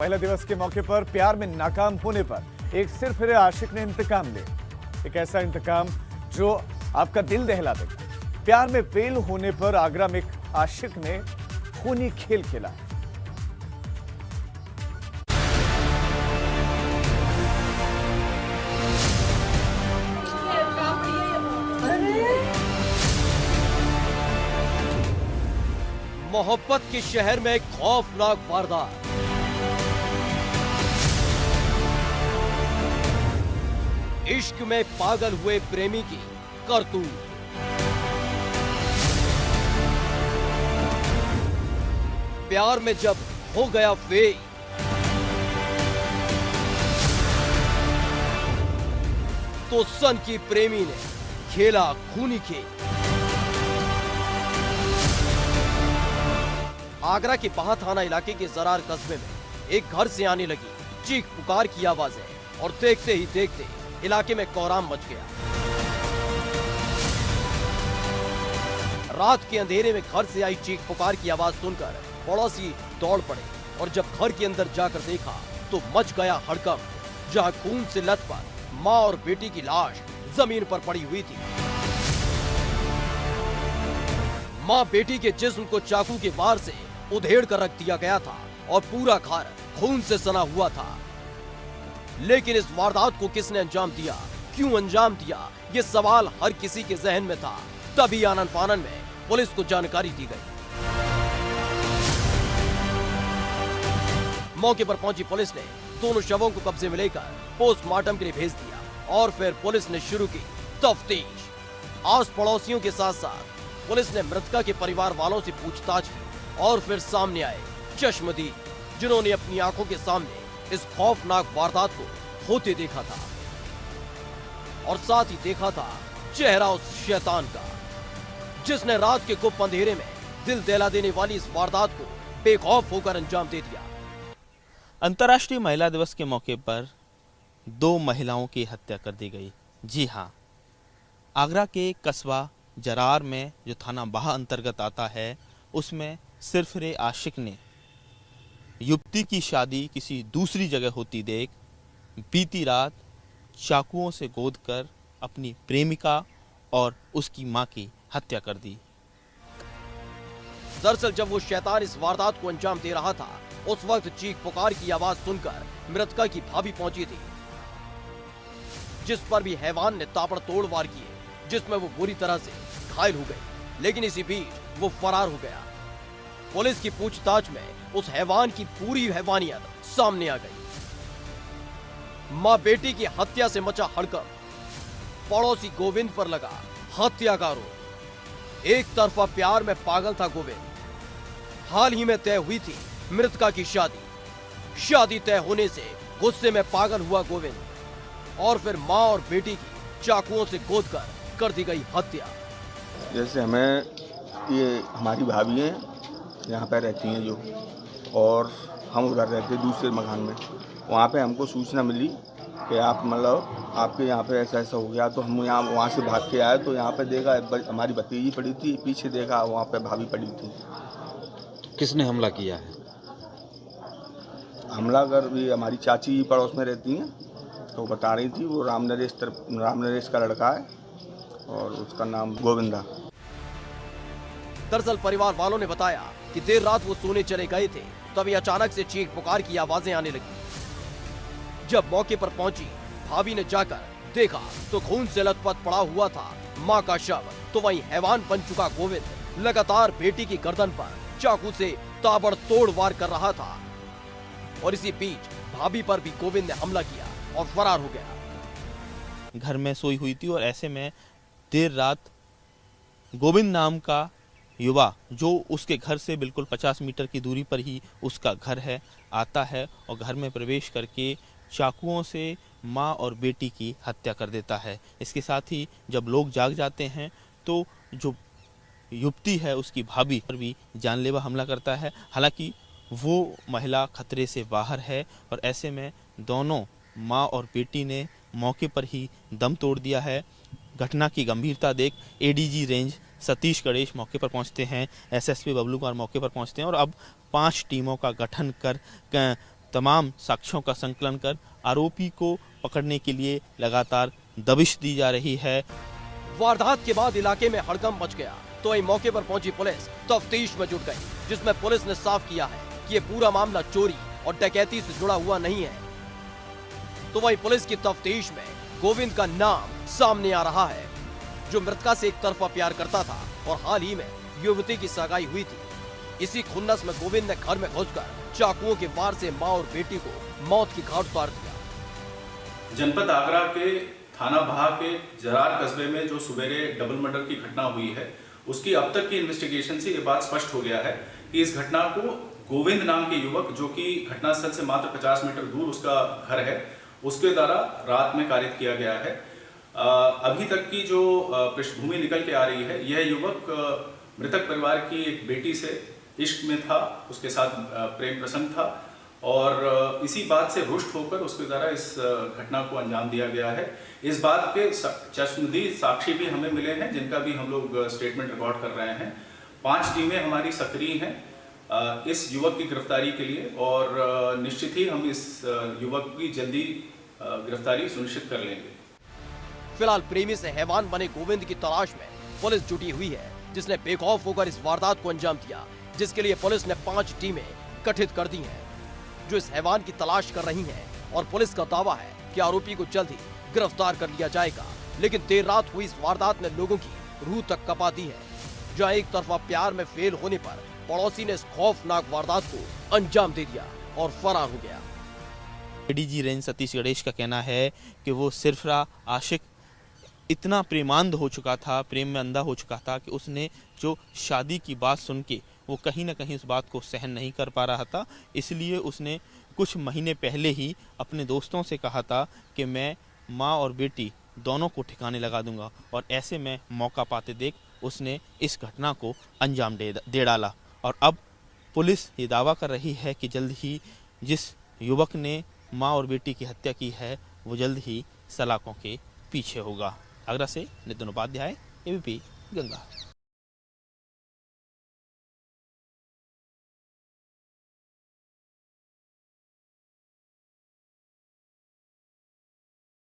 महिला दिवस के मौके पर प्यार में नाकाम होने पर एक सिरफिरे आशिक ने इंतकाम लिया। एक ऐसा इंतकाम जो आपका दिल दहला देगा। प्यार में फेल होने पर आगरा में एक आशिक ने खूनी खेल खेला। मोहब्बत के शहर में खौफनाक वारदात। इश्क में पागल हुए प्रेमी की करतूत। प्यार में जब हो गया फेल, तो सन की प्रेमी ने खेला खूनी खेल। आगरा के बाहा थाना इलाके के जरार कस्बे में एक घर से आने लगी चीख पुकार की आवाजें और देखते ही देखते इलाके में कोहराम मच गया। रात के अंधेरे में घर से आई चीख पुकार की आवाज सुनकर पड़ोसी दौड़ पड़े और जब घर के अंदर जाकर देखा तो मच गया हड़कंप, जहां खून से लथपथ मां और बेटी की लाश जमीन पर पड़ी हुई थी। मां बेटी के जिस्म को चाकू के वार से उधेड़ कर रख दिया गया था और पूरा घर खून से सना हुआ था। लेकिन इस वारदात को किसने अंजाम दिया, क्यों अंजाम दिया, ये सवाल हर किसी के जहन में था। तभी आनन फानन में पुलिस को जानकारी दी गई। मौके पर पहुंची पुलिस ने दोनों शवों को कब्जे में लेकर पोस्टमार्टम के लिए भेज दिया और फिर पुलिस ने शुरू की तफ्तीश। आस पड़ोसियों के साथ साथ पुलिस ने मृतका के परिवार वालों से पूछताछ की और फिर सामने आए चश्मदीद, जिन्होंने अपनी आंखों के सामने इस खौफनाक वारदात को होते देखा था और साथ ही देखा था चेहरा उस शैतान का जिसने रात के गुप्त अंधेरे में दिल दहला देने वाली इस वारदात को बेखौफ होकर अंजाम दे दिया। अंतर्राष्ट्रीय महिला दिवस के मौके पर 2 महिलाओं की हत्या कर दी गई। जी हाँ, आगरा के कस्बा जरार में जो थाना बाहा अंतर्गत आता है, उसमें सिरफिरे आशिक ने युवती की शादी किसी दूसरी जगह होती देख बीती रात चाकुओं से गोदकर अपनी प्रेमिका और उसकी मां की हत्या कर दी। दरअसल जब वो शैतान इस वारदात को अंजाम दे रहा था, उस वक्त चीख पुकार की आवाज सुनकर मृतका की भाभी पहुंची थी, जिस पर भी हैवान ने ताबड़तोड़ वार किए, जिसमें वो बुरी तरह से घायल हो गई। लेकिन इसी बीच वो फरार हो गया। पुलिस की पूछताछ में उस हैवान की पूरी हैवानियत सामने आ गई। मां बेटी की हत्या से मचा हड़कंप, पड़ोसी गोविंद पर लगा हत्या का आरोप। एक तरफा प्यार में पागल था गोविंद। हाल ही में तय हुई थी मृतका की शादी। शादी तय होने से गुस्से में पागल हुआ गोविंद और फिर मां और बेटी की चाकुओं से गोदकर कर दी गई हत्या। जैसे हमें ये हमारी भाभी हैं, यहाँ पर रहती हैं जो, और हम उधर रहते दूसरे मकान में। वहाँ पे हमको सूचना मिली कि आप मतलब आपके यहाँ पे ऐसा ऐसा हो गया, तो हम यहाँ वहाँ से भाग के आए तो यहाँ पे देखा हमारी भतीजी पड़ी थी, पीछे देखा वहाँ पे भाभी पड़ी थी। किसने हमला किया है? हमला कर भी हमारी चाची पड़ोस में रहती हैं, तो बता रही थी वो राम नरेश का लड़का है और उसका नाम गोविंदा। दरअसल परिवार वालों ने बताया कि देर रात वो सोने चले गए थे, तभी अचानक से चीख पुकार की आवाजें आने लगी। जब मौके पर पहुंची भाभी ने जाकर देखा तो खून से लथपथ पड़ा हुआ था मां का शव, तो वहीं हैवान बन चुका गोविंद लगातार बेटी की गर्दन पर चाकू से ताबड़तोड़ वार कर रहा था और इसी बीच भाभी पर भी गोविंद ने हमला किया और फरार हो गया। घर में सोई हुई थी और ऐसे में देर रात गोविंद नाम का युवा, जो उसके घर से बिल्कुल 50 मीटर की दूरी पर ही उसका घर है, आता है और घर में प्रवेश करके चाकुओं से मां और बेटी की हत्या कर देता है। इसके साथ ही जब लोग जाग जाते हैं तो जो युवती है उसकी भाभी पर भी जानलेवा हमला करता है। हालांकि वो महिला खतरे से बाहर है और ऐसे में दोनों मां और बेटी ने मौके पर ही दम तोड़ दिया है। घटना की गंभीरता देख एडीजी रेंज सतीश गणेश मौके पर पहुंचते हैं, एसएसपी बबलू कुमार मौके पर पहुंचते हैं और अब 5 टीमों का गठन कर तमाम साक्ष्यों का संकलन कर आरोपी को पकड़ने के लिए लगातार दबिश दी जा रही है। वारदात के बाद इलाके में हड़कंप मच गया, तो वही मौके पर पहुंची पुलिस तफ्तीश में जुट गई, जिसमें पुलिस ने साफ किया है कि ये पूरा मामला चोरी और डकैती से जुड़ा हुआ नहीं है। तो वही पुलिस की तफ्तीश में गोविंद का नाम सामने आ रहा है, जो मृतका से एक तरफा प्यार करता था और हाल ही में युवती की सगाई हुई थी। इसी खुन्नस में गोविंद ने घर में घुसकर चाकुओं के वार से मां और बेटी को मौत की घाट उतार दिया। जनपद आगरा के थाना भाग के जरार कस्बे में जो सवेरे डबल मर्डर की घटना हुई है, उसकी अब तक की इन्वेस्टिगेशन से ये बात स्पष्ट हो गया है कि इस घटना को गोविंद नाम के युवक, जो कि घटनास्थल से मात्र 50 मीटर दूर उसका घर है, उसके द्वारा रात में कारित किया गया है। अभी तक की जो पृष्ठभूमि निकल के आ रही है, यह युवक मृतक परिवार की एक बेटी से इश्क में था, उसके साथ प्रेम प्रसंग था और इसी बात से रुष्ट होकर उसके द्वारा इस घटना को अंजाम दिया गया है। इस बात के चश्मदीद साक्षी भी हमें मिले हैं, जिनका भी हम लोग स्टेटमेंट रिकॉर्ड कर रहे हैं। 5 टीमें हमारी सक्रिय हैं इस युवक की गिरफ्तारी के लिए और निश्चित ही हम इस युवक की जल्दी गिरफ्तारी सुनिश्चित कर लेंगे। फिलहाल प्रेमी से हैवान बने गोविंद की तलाश में पुलिस जुटी हुई है, जिसने बेखौफ होकर इस वारदात को अंजाम दिया, जिसके लिए पुलिस ने 5 टीमें गठित कर दी हैं, जो इस हैवान की तलाश कर रही हैं और पुलिस का दावा है कि आरोपी को जल्द ही गिरफ्तार कर लिया जाएगा। लेकिन देर रात हुई इस वारदात ने लोगों की रूह तक कपा दी है, जहां एक तरफा प्यार में फेल होने पर पड़ोसी ने इस खौफनाक वारदात को अंजाम दे दिया और फरार हो गया। एडीजी रेंज सतीश गणेश का कहना है कि वो सिरफरा आशिक इतना प्रेमांध हो चुका था, प्रेम में अंधा हो चुका था कि उसने जो शादी की बात सुन के वो कहीं ना कहीं उस बात को सहन नहीं कर पा रहा था। इसलिए उसने कुछ महीने पहले ही अपने दोस्तों से कहा था कि मैं माँ और बेटी दोनों को ठिकाने लगा दूंगा, और ऐसे में मौका पाते देख उसने इस घटना को अंजाम दे डाला। और अब पुलिस ये दावा कर रही है कि जल्द ही जिस युवक ने माँ और बेटी की हत्या की है वो जल्द ही सलाखों के पीछे होगा। आगरा से नितिन उपाध्याय, एबीपी गंगा।